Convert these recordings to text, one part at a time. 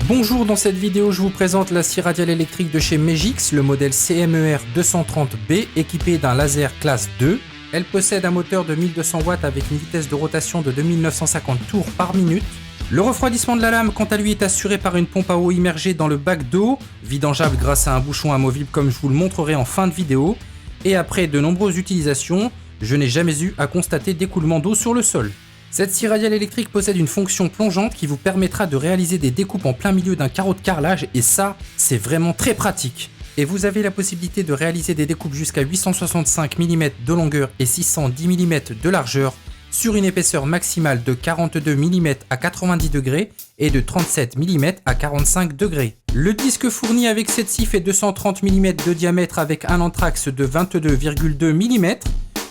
Bonjour, dans cette vidéo je vous présente la scie radiale électrique de chez Megix, le modèle CMER 230B équipé d'un laser classe 2. Elle possède un moteur de 1200 watts avec une vitesse de rotation de 2950 tours par minute. Le refroidissement de la lame quant à lui est assuré par une pompe à eau immergée dans le bac d'eau, vidangeable grâce à un bouchon amovible comme je vous le montrerai en fin de vidéo. Et après de nombreuses utilisations, je n'ai jamais eu à constater d'écoulement d'eau sur le sol. Cette scie radiale électrique possède une fonction plongeante qui vous permettra de réaliser des découpes en plein milieu d'un carreau de carrelage et ça, c'est vraiment très pratique. Et vous avez la possibilité de réaliser des découpes jusqu'à 865 mm de longueur et 610 mm de largeur sur une épaisseur maximale de 42 mm à 90 degrés et de 37 mm à 45 degrés. Le disque fourni avec cette scie fait 230 mm de diamètre avec un anthrax de 22,2 mm.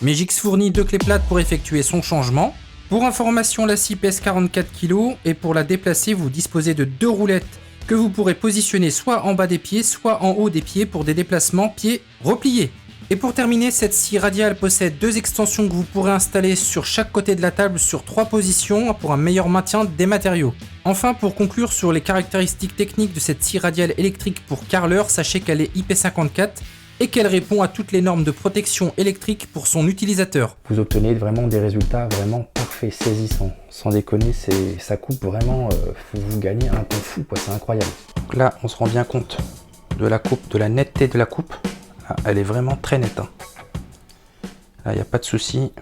Megix fournit 2 clés plates pour effectuer son changement. Pour information, la scie pèse 44 kg et pour la déplacer, vous disposez de 2 roulettes que vous pourrez positionner soit en bas des pieds, soit en haut des pieds pour des déplacements pieds repliés. Et pour terminer, cette scie radiale possède 2 extensions que vous pourrez installer sur chaque côté de la table sur 3 positions pour un meilleur maintien des matériaux. Enfin, pour conclure sur les caractéristiques techniques de cette scie radiale électrique pour carreleur, sachez qu'elle est IP54 et qu'elle répond à toutes les normes de protection électrique pour son utilisateur. Vous obtenez vraiment des résultats vraiment parfaits, saisissants. Sans déconner, ça coupe vraiment, vous gagnez un temps fou, c'est incroyable. Donc là, on se rend bien compte de la coupe, de la netteté de la coupe. Là, elle est vraiment très nette. Là, il n'y a pas de souci.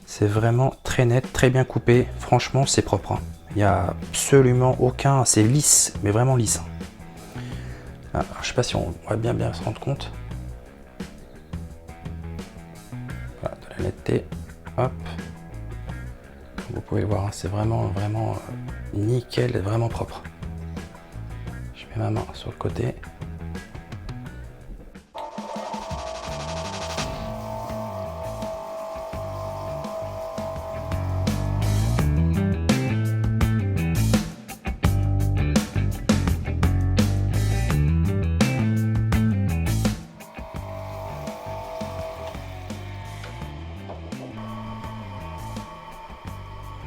C'est vraiment très net, très bien coupé. Franchement, c'est propre. Il n'y a absolument aucun... C'est lisse, mais vraiment lisse. Alors, je sais pas si on va bien se rendre compte. Voilà, de la netteté. Hop. Comme vous pouvez le voir, c'est vraiment nickel, vraiment propre. Je mets ma main sur le côté.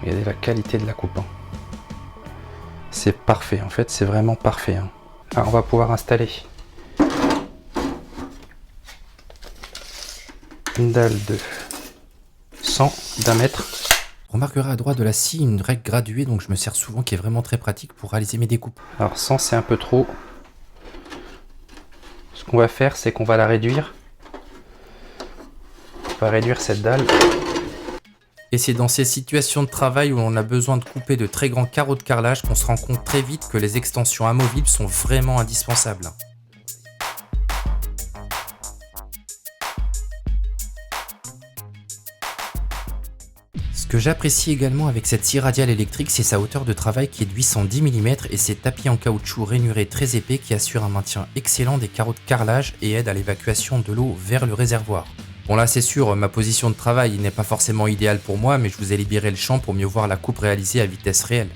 Regardez la qualité de la coupe. C'est parfait, en fait, c'est vraiment parfait. Alors, on va pouvoir installer une dalle de 100 d'un mètre. Vous remarquerez à droite de la scie une règle graduée, donc je me sers souvent, qui est vraiment très pratique pour réaliser mes découpes. Alors 100 c'est un peu trop. Ce qu'on va faire, c'est qu'on va la réduire. On va réduire cette dalle. Et c'est dans ces situations de travail où on a besoin de couper de très grands carreaux de carrelage qu'on se rend compte très vite que les extensions amovibles sont vraiment indispensables. Ce que j'apprécie également avec cette scie radiale électrique, c'est sa hauteur de travail qui est de 810 mm et ses tapis en caoutchouc rainuré très épais qui assurent un maintien excellent des carreaux de carrelage et aident à l'évacuation de l'eau vers le réservoir. Bon là c'est sûr, ma position de travail n'est pas forcément idéale pour moi, mais je vous ai libéré le champ pour mieux voir la coupe réalisée à vitesse réelle.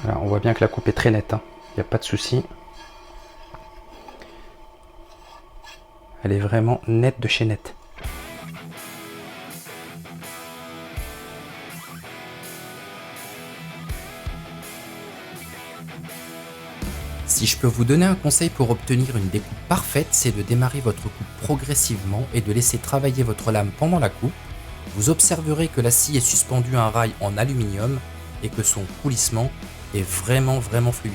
Alors, on voit bien que la coupe est très nette, il n'y a pas de souci. Elle est vraiment nette de chez nette. Si je peux vous donner un conseil pour obtenir une découpe parfaite, c'est de démarrer votre coupe progressivement et de laisser travailler votre lame pendant la coupe. Vous observerez que la scie est suspendue à un rail en aluminium et que son coulissement est vraiment fluide.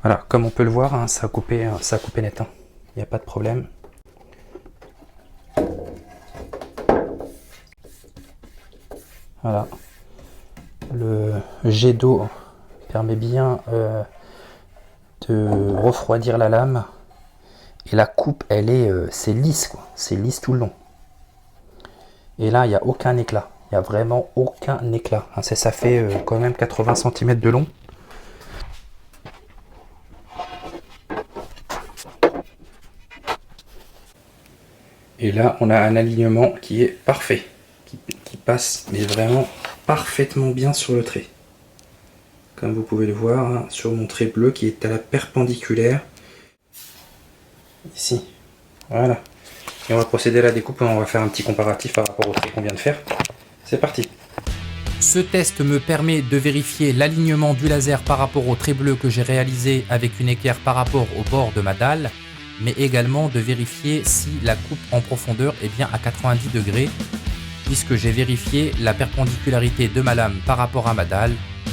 Voilà, comme on peut le voir, hein, ça a coupé net. Hein. Il n'y a pas de problème. Voilà. Le jet d'eau permet bien de refroidir la lame. Et la coupe, c'est lisse, quoi. C'est lisse tout le long. Et là, il n'y a aucun éclat. Il n'y a vraiment aucun éclat. Hein, ça fait quand même 80 cm de long. Et là, on a un alignement qui est parfait. Qui passe, mais vraiment parfaitement bien sur le trait. Comme vous pouvez le voir, hein, sur mon trait bleu qui est à la perpendiculaire. Ici. Voilà. Et on va procéder à la découpe. On va faire un petit comparatif par rapport au trait qu'on vient de faire. C'est parti. Ce test me permet de vérifier l'alignement du laser par rapport au trait bleu que j'ai réalisé avec une équerre par rapport au bord de ma dalle, mais également de vérifier si la coupe en profondeur est bien à 90 degrés, puisque j'ai vérifié la perpendicularité de ma lame par rapport à ma dalle,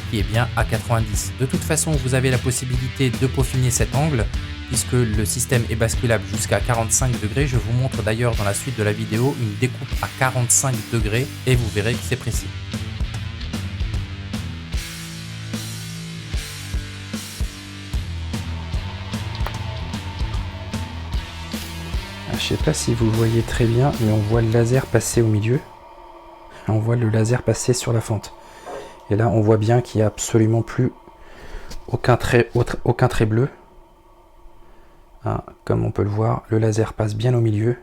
qui est bien à 90. De toute façon, vous avez la possibilité de peaufiner cet angle, puisque le système est basculable jusqu'à 45 degrés. Je vous montre d'ailleurs dans la suite de la vidéo une découpe à 45 degrés et vous verrez que c'est précis. Je sais pas si vous le voyez très bien, mais on voit le laser passer au milieu. On voit le laser passer sur la fente. Et là, on voit bien qu'il n'y a absolument plus aucun trait bleu. Hein, comme on peut le voir, le laser passe bien au milieu.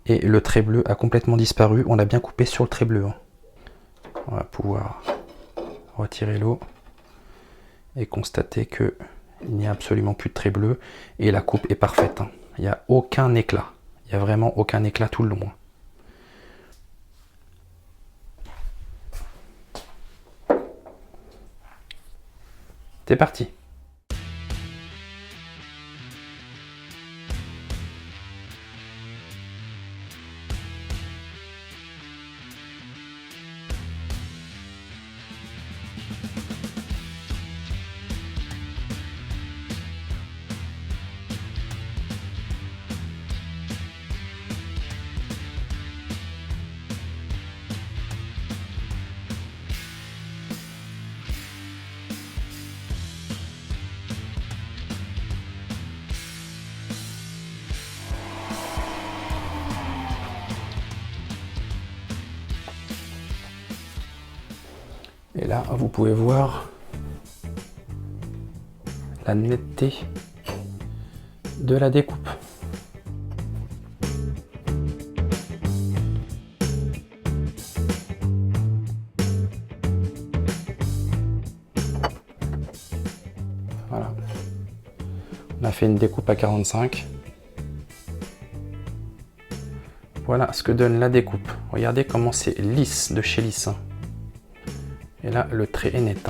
Et le trait bleu a complètement disparu. On a bien coupé sur le trait bleu. Hein. On va pouvoir retirer l'eau et constater qu'il n'y a absolument plus de trait bleu. Et la coupe est parfaite. Hein. Il n'y a aucun éclat. Il n'y a vraiment aucun éclat tout le long. C'est parti. Et là, vous pouvez voir la netteté de la découpe. Voilà. On a fait une découpe à 45. Voilà ce que donne la découpe. Regardez comment c'est lisse de chez lisse. Et là, le trait est net.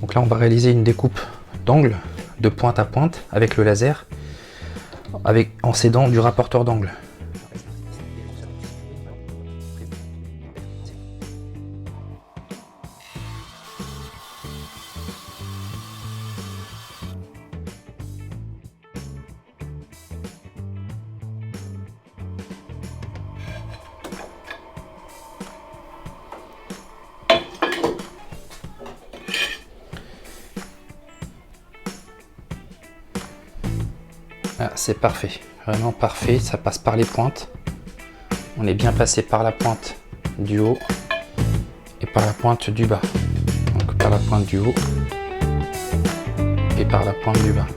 Donc là, on va réaliser une découpe d'angle, de pointe à pointe, avec le laser, en s'aidant du rapporteur d'angle. Ah, c'est parfait, vraiment parfait, ça passe par les pointes. On est bien passé par la pointe du haut et par la pointe du bas. Donc par la pointe du haut et par la pointe du bas.